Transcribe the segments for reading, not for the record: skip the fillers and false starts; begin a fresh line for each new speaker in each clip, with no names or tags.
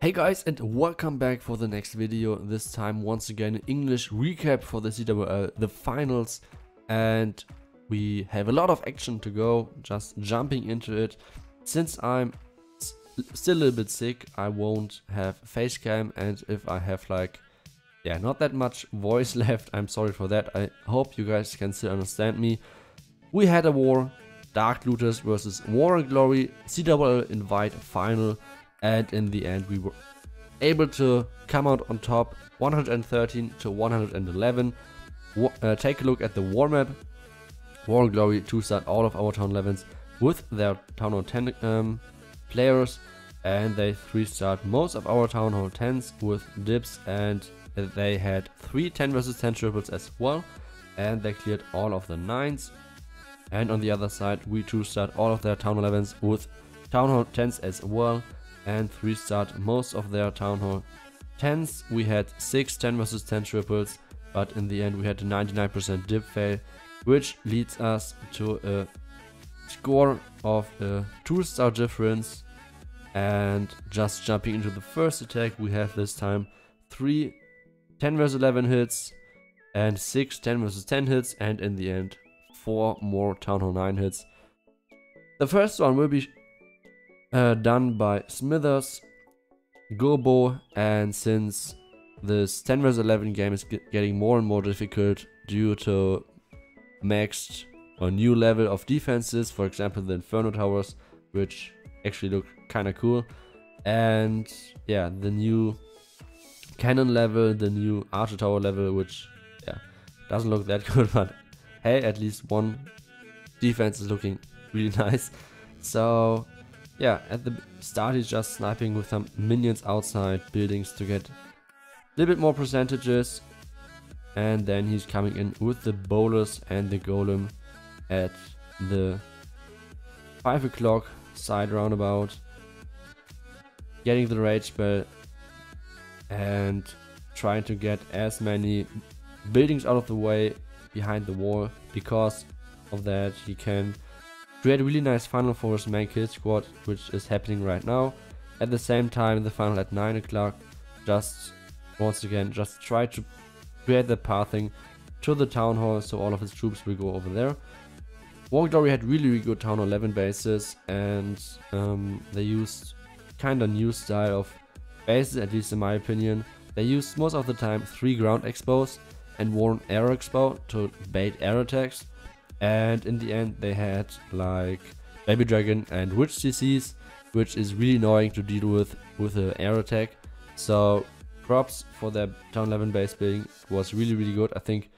Hey guys, and welcome back for the next video. This time once again English recap for the CWL, the finals, and we have a lot of action to go. Just jumping into it. Since I'm still a little bit sick, I won't have face cam, and if I have not that much voice left, I'm sorry for that. I hope you guys can still understand me. We had a war, Dark Looters versus War&Glory, CWL Invite final. And in the end we were able to come out on top, 113 to 111. Take a look at the war map. War&Glory 2-start all of our town 11s with their town hall 10 players, and they 3-start most of our town hall 10s with dips, and they had 3 10 versus 10 triples as well, and they cleared all of the 9s. And on the other side we 2-start all of their town hall 11s with town hall 10s as well, and 3-start most of their town hall 10s. We had 6 10 versus 10 triples, but in the end we had a 99% dip fail, which leads us to a score of a 2-star difference. And just jumping into the first attack, we have this time 3 10 versus 11 hits and 6 10 versus 10 hits, and in the end 4 more town hall 9 hits. The first one will be done by Smithers, Gobo, and since this 10 vs 11 game is getting more and more difficult due to maxed or new level of defenses, for example the Inferno Towers, which actually look kinda cool, and yeah, the new Cannon level, the new Archer Tower level, which doesn't look that good, but hey, at least one defense is looking really nice. So yeah, at the start he's just sniping with some minions outside buildings to get a little bit more percentages, and then he's coming in with the bolus and the golem at the 5 o'clock side roundabout, getting the rage spell and trying to get as many buildings out of the way behind the wall. Because of that he can create a really nice funnel for his main kill squad, which is happening right now. At the same time, the funnel at 9 o'clock, just once again, just try to create the pathing to the town hall, so all of his troops will go over there. War&Glory had really good town hall 11 bases, and they used kinda new style of bases, at least in my opinion. They used most of the time 3 ground expos and 1 air expo to bait air attacks. And in the end they had like Baby Dragon and Witch CCs, which is really annoying to deal with an air attack. So props for their town 11 base building. It was really good. I think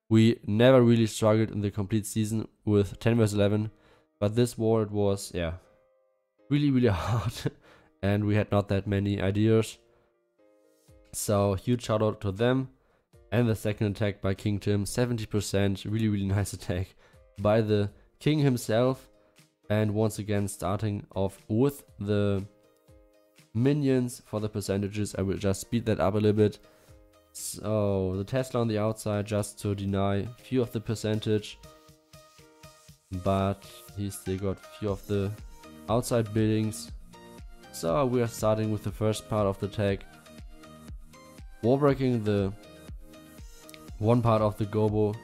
we never really struggled in the complete season with 10 vs 11, but this war it was really hard and we had not that many ideas. So huge shout out to them. And the second attack by King Tim, 70%, really nice attack by the king himself. And once again starting off with the minions for the percentages. I will just speed that up a little bit. So the Tesla on the outside just to deny few of the percentage, but he still got few of the outside buildings. So we are starting with the first part of the attack, wall breaking the one part of the Gobo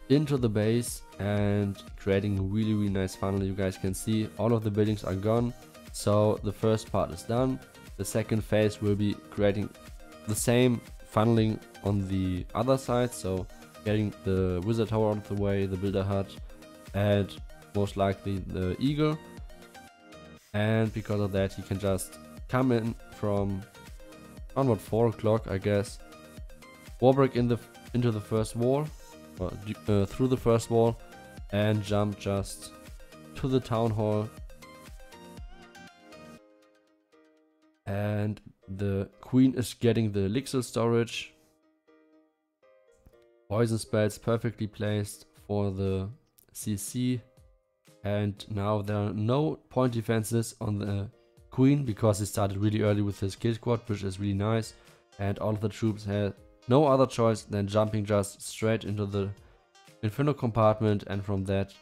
into the base and creating a really nice funnel. You guys can see all of the buildings are gone, so the first part is done. The second phase will be creating the same funneling on the other side, so getting the wizard tower out of the way, the builder hut, and most likely the eagle. And because of that he can just come in from around 4 o'clock, I guess, wall break into the first wall, or through the first wall, and jump just to the town hall. And the queen is getting the elixir storage. Poison spells perfectly placed for the CC. And now there are no point defenses on the queen because he started really early with his kill squad, which is really nice. And all of the troops had no other choice than jumping just straight into the Inferno compartment, and from that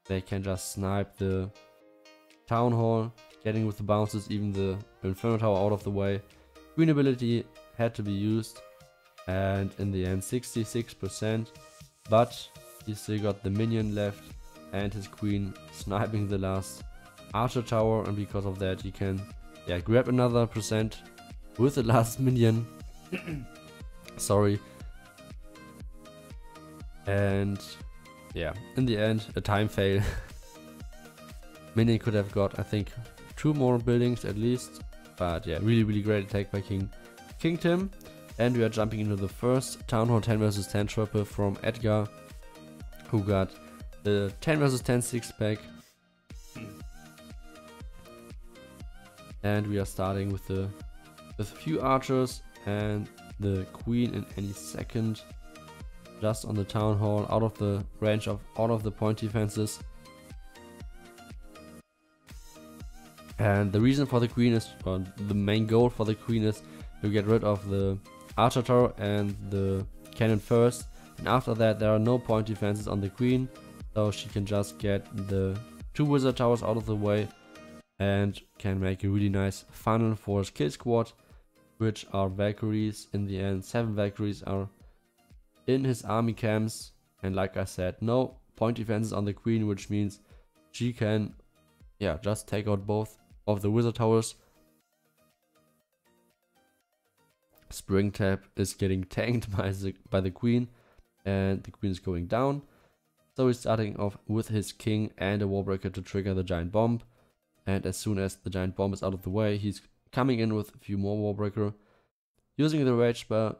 they can just snipe the town hall getting with the bounces even the Inferno Tower out of the way. Queen ability had to be used, and in the end 66%, but he still got the minion left and his queen sniping the last archer tower, and because of that he can grab another percent with the last minion. Sorry. And yeah, in the end a time fail. Minion could have got, I think, 2 more buildings at least, but yeah, really great attack by King Tim. And we are jumping into the first Town Hall 10 vs 10 triple from Edgar, who got the 10 vs 10 6-pack. And we are starting with a few archers and the queen in any second, just on the Town Hall, out of the range of all of the point defenses. And the reason for the queen is, or the main goal for the queen is to get rid of the archer tower and the cannon first, and after that there are no point defenses on the queen, so she can just get the 2 wizard towers out of the way and can make a really nice funnel for his kill squad, which are Valkyries. In the end 7 Valkyries are in his army camps, and like I said, no point defenses on the queen, which means she can just take out both of the wizard towers. Spring Tap is getting tanked by the queen, and the queen is going down. So he's starting off with his king and a warbreaker to trigger the giant bomb. And as soon as the giant bomb is out of the way, he's coming in with a few more warbreaker, using the rage spell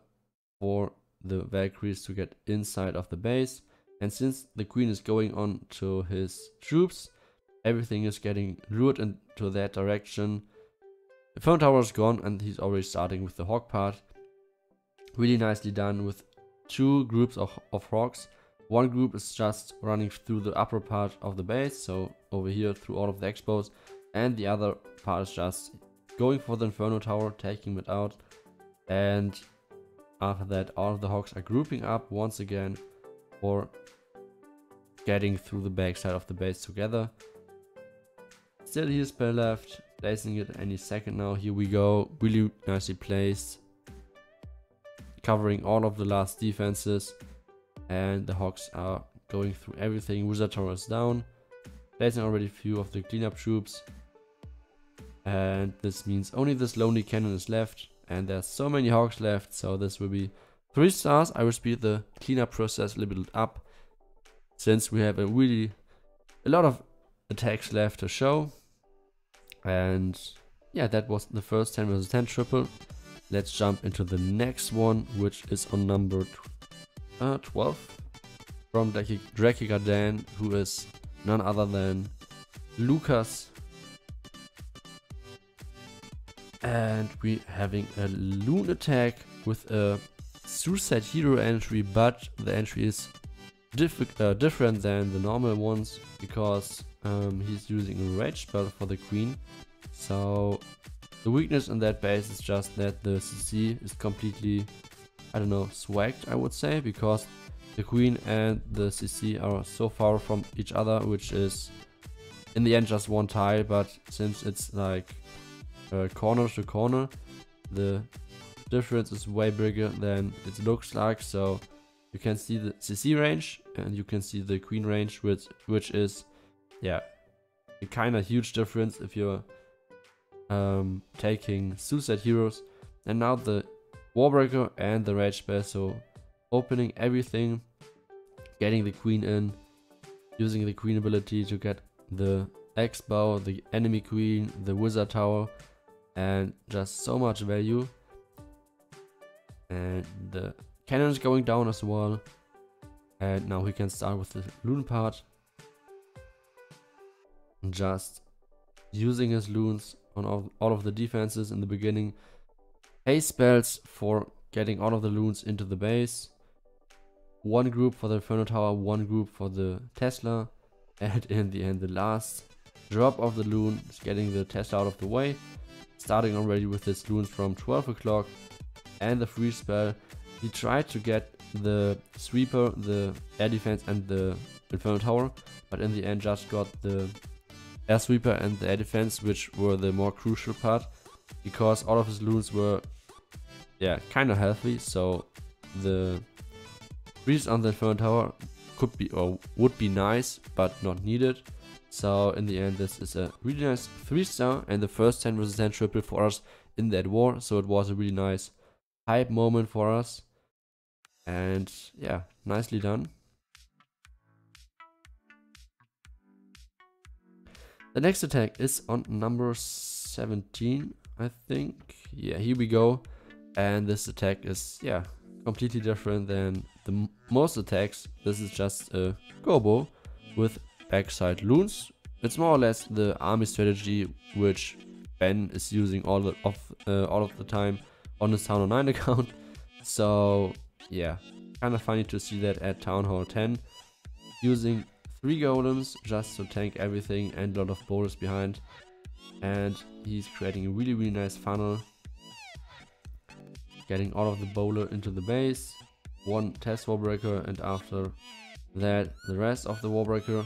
for the Valkyries to get inside of the base. And since the queen is going on to his troops, everything is getting lured into that direction. The phone tower is gone and he's already starting with the hawk part. Really nicely done with 2 groups of hawks. One group is just running through the upper part of the base, so over here through all of the expos, and the other part is just going for the Inferno Tower, taking it out. And after that all of the hawks are grouping up once again for getting through the backside of the base together. Still here spell left, placing it any second now. Here we go, really nicely placed, covering all of the last defenses, and the hawks are going through everything. Wizard tower is down, placing already a few of the cleanup troops, and this means only this lonely cannon is left, and there's so many hawks left, so this will be 3 stars. I will speed the cleanup process a little bit up, since we have a lot of attacks left to show. And yeah, that was the first 10 vs 10 triple. Let's jump into the next one, which is on number 12 from Draki Garden, who is none other than Lucas. And we're having a loon attack with a suicide hero entry, but the entry is different than the normal ones, because he's using a rage spell for the queen. So the weakness in that base is just that the CC is completely, I don't know, swagged, I would say, because the queen and the CC are so far from each other, which is in the end just one tile, but since it's like corner to corner, the difference is way bigger than it looks like. So you can see the CC range and you can see the queen range, which is a kind of huge difference if you're taking suicide heroes. And now the warbreaker and the rage spell, so opening everything, getting the queen in, using the queen ability to get the X bow, the enemy queen, the wizard tower, and just so much value. And the cannon is going down as well. And now we can start with the loon part, just using his loons on all of the defenses in the beginning. Haste spells for getting all of the loons into the base. One group for the Inferno Tower, one group for the Tesla, and in the end the last drop of the loon is getting the Tesla out of the way. Starting already with his loons from 12 o'clock and the free spell. He tried to get the sweeper, the air defense and the Inferno Tower, but in the end just got the air sweeper and the air defense, which were the more crucial part, because all of his loons were, yeah, kind of healthy. So the breeze on the Inferno Tower could be or would be nice, but not needed. So in the end, this is a really nice 3-star and the first 10 vs 10 triple for us in that war. So it was a really nice hype moment for us, and yeah, nicely done. The next attack is on number 17, I think. Yeah, here we go. And this attack is, yeah, completely different than the most attacks. This is just a gobo with backside loons. It's more or less the army strategy which Ben is using all of the time on his Town Hall 9 account. So yeah, kind of funny to see that at Town Hall 10, using 3 golems just to tank everything and a lot of boulders behind. And he's creating a really nice funnel, getting all of the bowler into the base, 1 test wall breaker, and after that the rest of the wall breaker.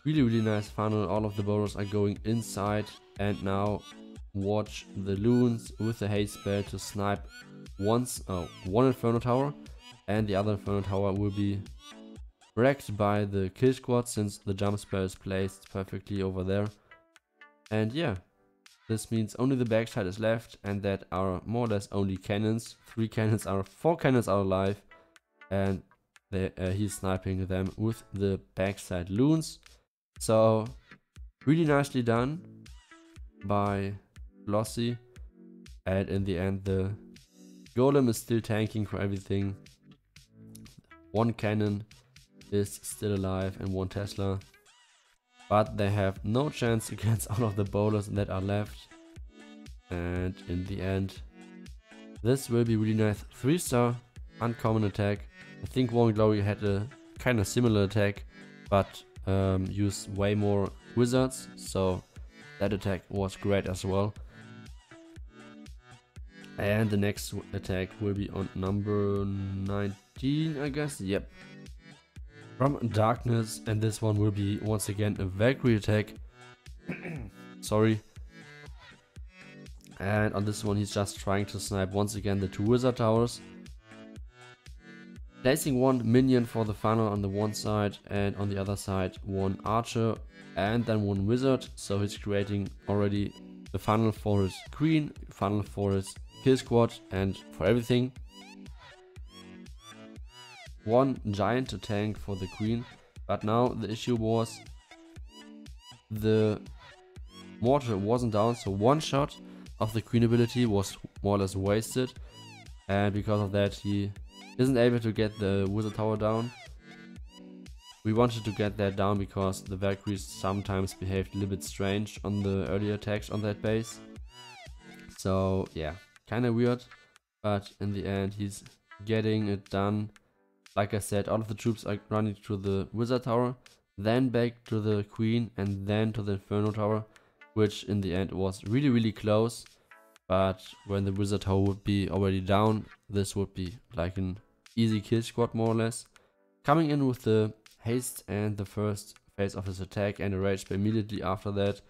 Really nice funnel. All of the bowlers are going inside, and now watch the loons with the haste spell to snipe one Inferno Tower, and the other Inferno Tower will be wrecked by the kill squad since the jump spell is placed perfectly over there. And yeah, this means only the backside is left, and that are more or less only cannons. 4 cannons are alive, and he's sniping them with the backside loons. So really nicely done by Glossy, and in the end the golem is still tanking for everything. 1 cannon is still alive and 1 Tesla, but they have no chance against all of the bowlers that are left. And in the end, this will be really nice 3-star uncommon attack. I think War&Glory had a kind of similar attack, but used way more wizards, so that attack was great as well. And the next attack will be on number 19, I guess. Yep, from Darkness, and this one will be once again a Valkyrie attack. Sorry. And on this one he's just trying to snipe once again the 2 wizard towers, placing 1 minion for the funnel on the one side, and on the other side 1 archer and then 1 wizard. So he's creating already the funnel for his queen, funnel for his kill squad, and for everything. 1 giant to tank for the queen, but now the issue was the mortar wasn't down, so 1 shot of the queen ability was more or less wasted, and because of that he isn't able to get the wizard tower down. We wanted to get that down because the Valkyries sometimes behaved a little bit strange on the early attacks on that base. So yeah, kind of weird, but in the end he's getting it done. Like I said, all of the troops are running to the wizard tower, then back to the queen, and then to the Inferno Tower, which in the end was really close. But when the wizard tower would be already down, this would be like an easy kill squad more or less. Coming in with the haste and the first phase of his attack and a rage spell immediately after that,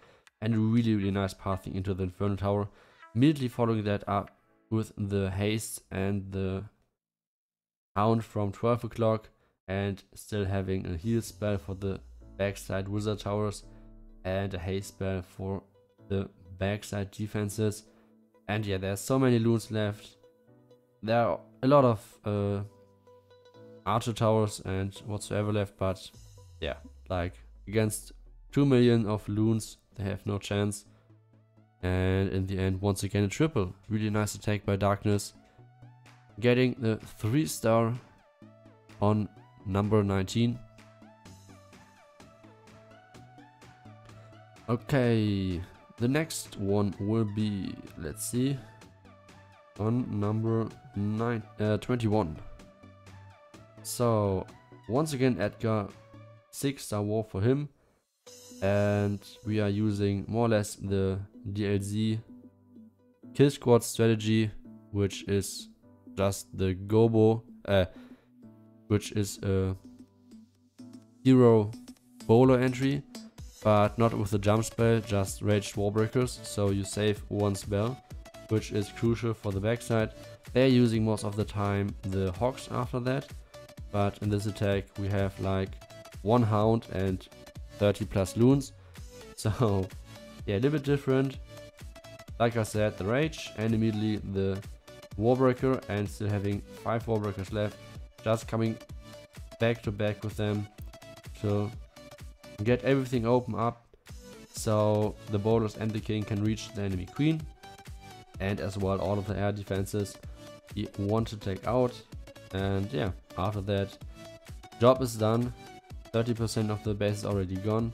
and really nice pathing into the Inferno Tower. Immediately following that up with the haste and the hound from 12 o'clock, and still having a heal spell for the backside wizard towers and a haste spell for the backside defenses. And yeah, there's so many loons left. There are a lot of archer towers and whatsoever left, but yeah, like against 2 million of loons they have no chance. And in the end, once again a triple. Really nice attack by Darkness, getting the 3-star on number 19. Okay, the next one will be, let's see, on number 21. So once again Edgar, 6-star war for him, and we are using more or less the DLC kill squad strategy, which is just the gobo, which is a hero bowler entry. but not with the jump spell, just raged warbreakers, so you save one spell, which is crucial for the backside. They're using most of the time the hogs after that, but in this attack we have like 1 hound and 30 plus loons, so yeah, a little bit different. Like I said, the rage and immediately the warbreaker, and still having 5 warbreakers left, just coming back to back with them to get everything open up so the boulders and the king can reach the enemy queen, and as well all of the air defenses you want to take out. And yeah, after that job is done. 30% of the base is already gone,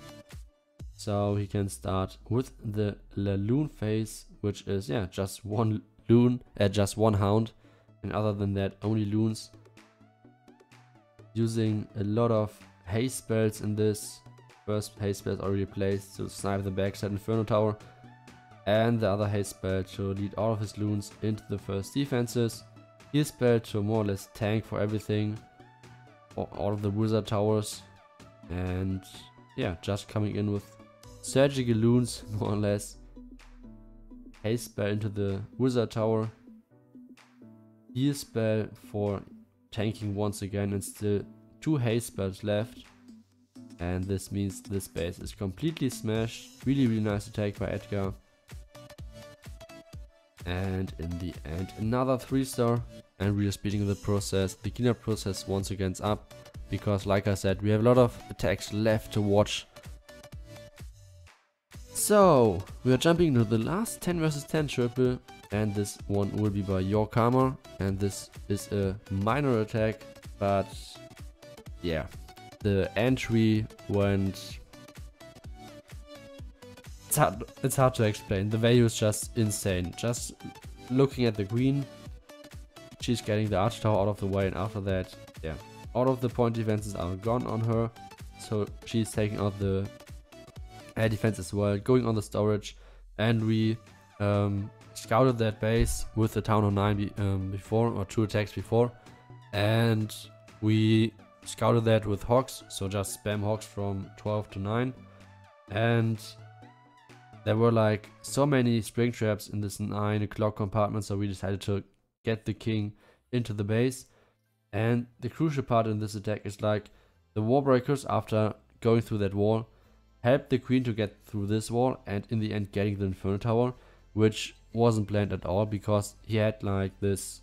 so he can start with the loon phase, which is yeah, just one loon, just one hound, and other than that only loons. Using a lot of haste spells in this. First haste spell is already placed to snipe the backside Inferno Tower, and the other haste spell to lead all of his loons into the first defenses. Heal spell to more or less tank for everything, for all of the wizard towers, and yeah, just coming in with surgical loons more or less. Haste spell into the wizard tower, heal spell for tanking once again, and still 2 haste spells left. And this means this base is completely smashed. Really nice attack by Edgar. And in the end, another 3-star, and we are speeding the process. The cleanup process once again is up, because like I said, we have a lot of attacks left to watch. So we are jumping into the last 10 versus 10 triple, and this one will be by your karma, and this is a minor attack, but yeah, the entry went, it's hard to explain. The value is just insane. Just looking at the queen, she's getting the arch tower out of the way, and after that, yeah, all of the point defenses are gone on her, so she's taking out the air defense as well, going on the storage. And we scouted that base with the town on 9 before, or 2 attacks before, and we scouted that with hogs, so just spam hogs from 12 to 9, and there were like so many spring traps in this 9 o'clock compartment, so we decided to get the king into the base. And the crucial part in this attack is like the warbreakers, after going through that wall, helped the queen to get through this wall, and in the end getting the Inferno Tower, which wasn't planned at all, because he had like this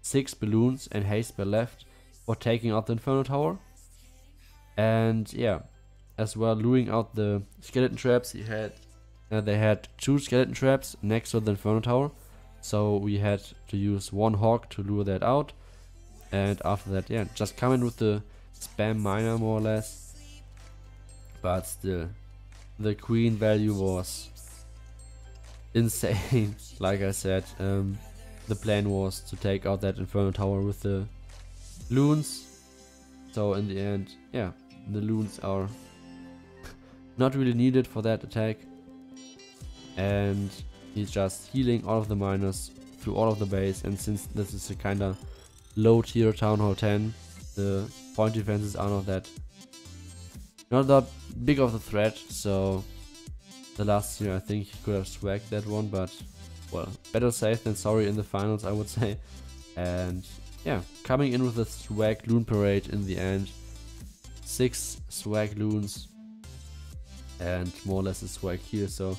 6 balloons and haste spell left for taking out the Inferno Tower. And yeah, as well luring out the skeleton traps. He had they had 2 skeleton traps next to the Inferno Tower, so we had to use 1 hawk to lure that out. And after that, yeah, just come in with the spam miner more or less. But still, the queen value was insane. Like I said, the plan was to take out that Inferno Tower with the loons. So in the end, yeah, the loons are not really needed for that attack. And he's just healing all of the miners through all of the base. And since this is a kind of low tier Town Hall 10, the point defenses are not that big of a threat. So the last year I think he could have swagged that one, but well, better safe than sorry in the finals, I would say. And yeah, coming in with a swag loon parade in the end. 6 swag loons and more or less a swag here. So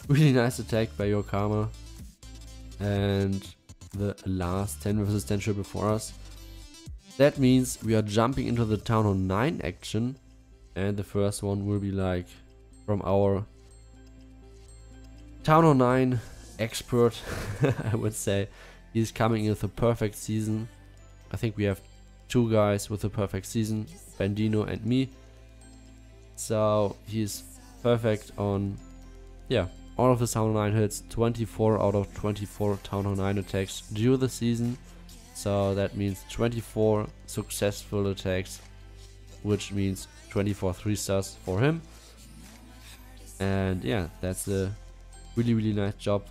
really nice attack by your karma. And the last 10 versus 10 triple for us. That means we are jumping into the Town Hall 9 action, and the first one will be like from our Town Hall 9 expert. I would say he's coming in with a perfect season. I think we have 2 guys with a perfect season, Bandino and me. So he's perfect on, yeah, all of the Town Hall 9 hits, 24 out of 24 Town Hall 9 attacks during the season. So that means 24 successful attacks, which means 24 3-stars for him. And yeah, that's a really nice job.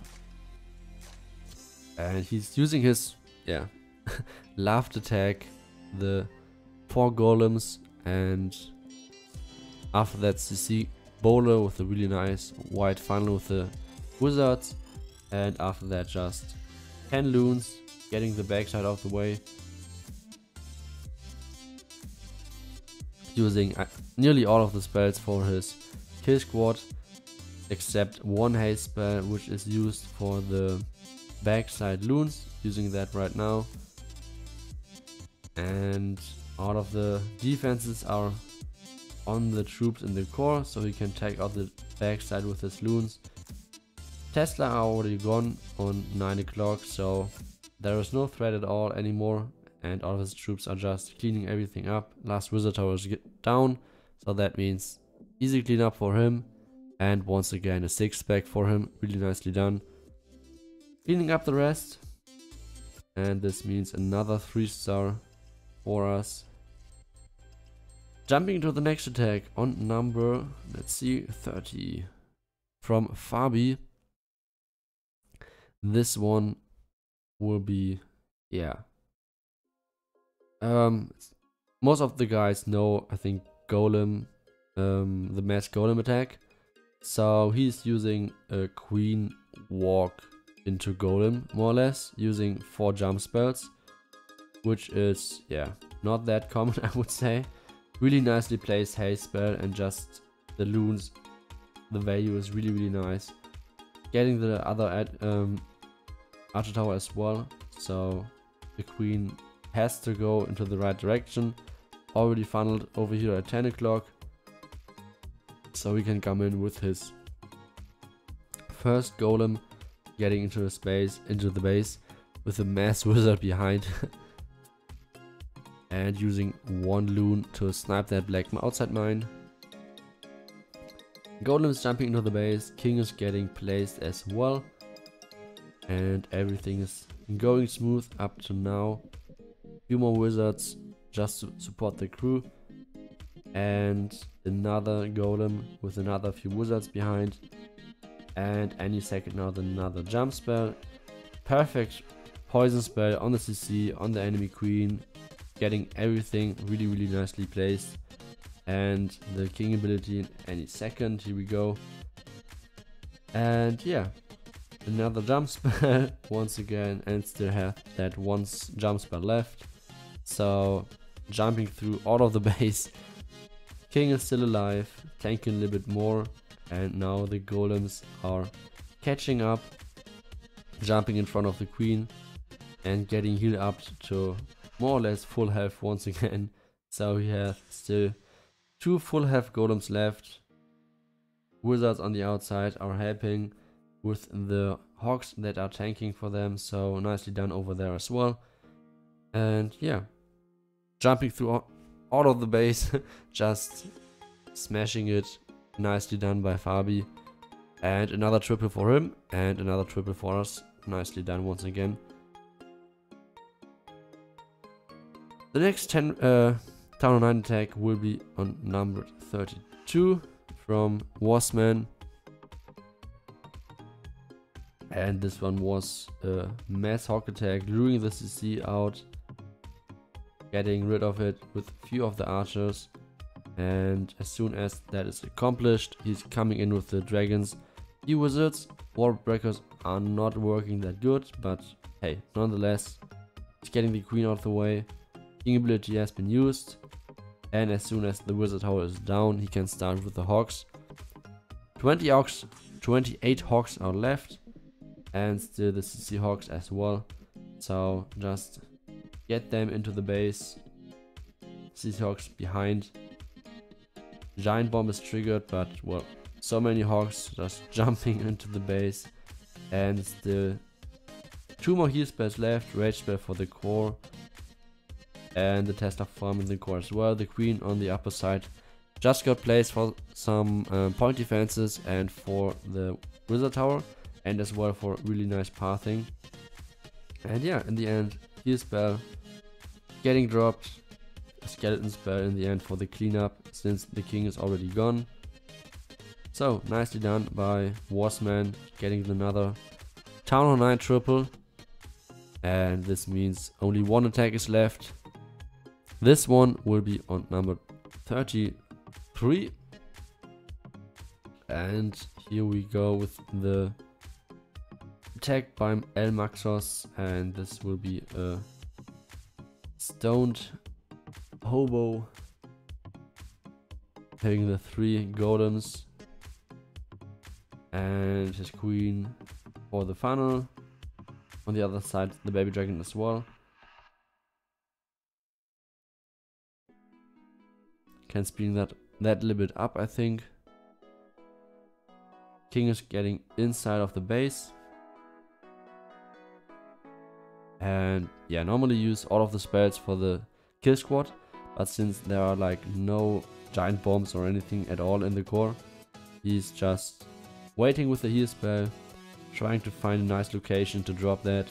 And he's using his, yeah, laughed attack, the 4 golems, and after that CC bowler with a really nice white funnel with the wizards, and after that just 10 loons, getting the backside of the way, using nearly all of the spells for his kill squad, except one haste spell which is used for the backside loons, using that right now. And all of the defenses are on the troops in the core, so he can take out the backside with his loons. Tesla are already gone on 9 o'clock, so there is no threat at all anymore, and all of his troops are just cleaning everything up. Last wizard tower is down, so that means easy cleanup for him, and once again a 6-pack for him, really nicely done. Cleaning up the rest, and this means another 3-star for us. Jumping to the next attack on number, let's see, 30 from Fabi. This one will be, yeah. Most of the guys know, I think, Golem, the mass Golem attack. So he's using a Queen walk into Golem, more or less, using 4 jump spells, which is, yeah, not that common, I would say. Really nicely placed haste spell, and just the loons, the value is really, really nice. Getting the other archer tower as well, so the queen has to go into the right direction. Already funneled over here at 10 o'clock, so we can come in with his first golem, getting into the base with a mass wizard behind. And using 1 loon to snipe that black outside mine. Golem is jumping into the base, king is getting placed as well, and everything is going smooth up to now. Few more wizards just to support the crew, and another golem with another few wizards behind, and any second now another jump spell. Perfect poison spell on the CC, on the enemy queen, getting everything really, really nicely placed. And the king ability in any second, here we go. And yeah, another jump spell once again, and still have that 1 jump spell left. So jumping through all of the base, king is still alive, tanking a little bit more, and now the golems are catching up, jumping in front of the queen and getting healed up to more or less full health once again. So we have still 2 full health golems left. Wizards on the outside are helping with the hogs that are tanking for them, so nicely done over there as well. And yeah, jumping through all of the base, just smashing it. Nicely done by Fabi. And another triple for him, and another triple for us. Nicely done once again. The next Town of 9 attack will be on number 32 from Wasman. And this one was a mass hawk attack, luring the CC out, getting rid of it with a few of the archers. And as soon as that is accomplished, he's coming in with the dragons. The wizards, wall breakers are not working that good, but hey, nonetheless, he's getting the queen out of the way. King ability has been used, and as soon as the wizard tower is down, he can start with the hogs. 28 hogs are left, and still the CC hogs as well. So just get them into the base. CC hogs behind. Giant bomb is triggered, but well, so many hogs just jumping into the base, and still 2 more heal spells left. Rage spell for the core, and the Tesla farm in the core as well. The queen on the upper side just got placed for some point defenses and for the wizard tower, and as well for really nice pathing. And yeah, in the end, heal spell getting dropped. A skeleton spell in the end for the cleanup, since the king is already gone. So nicely done by Warsman, getting another Town Hall 9 triple. And this means only 1 attack is left. This one will be on number 33. And here we go with the attack by El Maxos, and this will be a stoned hobo having the 3 golems and his queen for the funnel. On the other side, the baby dragon as well. Can speed that little bit up, I think. King is getting inside of the base. And yeah, normally use all of the spells for the kill squad, but since there are like no giant bombs or anything at all in the core, he's just waiting with the heal spell, trying to find a nice location to drop that.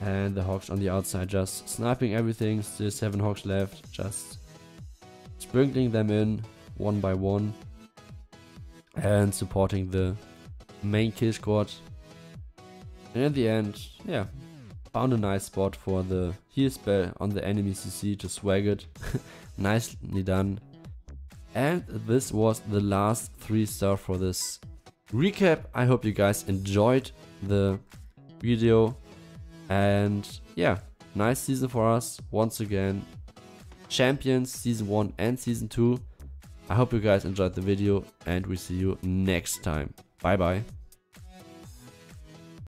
And the hogs on the outside just sniping everything. Still 7 hogs left, just sprinkling them in one by one and supporting the main kill squad. And in the end, yeah, found a nice spot for the heal spell on the enemy CC to swag it. Nicely done. And this was the last 3-star for this recap. I hope you guys enjoyed the video. And yeah, nice season for us. Once again, champions season 1 and season 2. I hope you guys enjoyed the video, and we see you next time. Bye bye.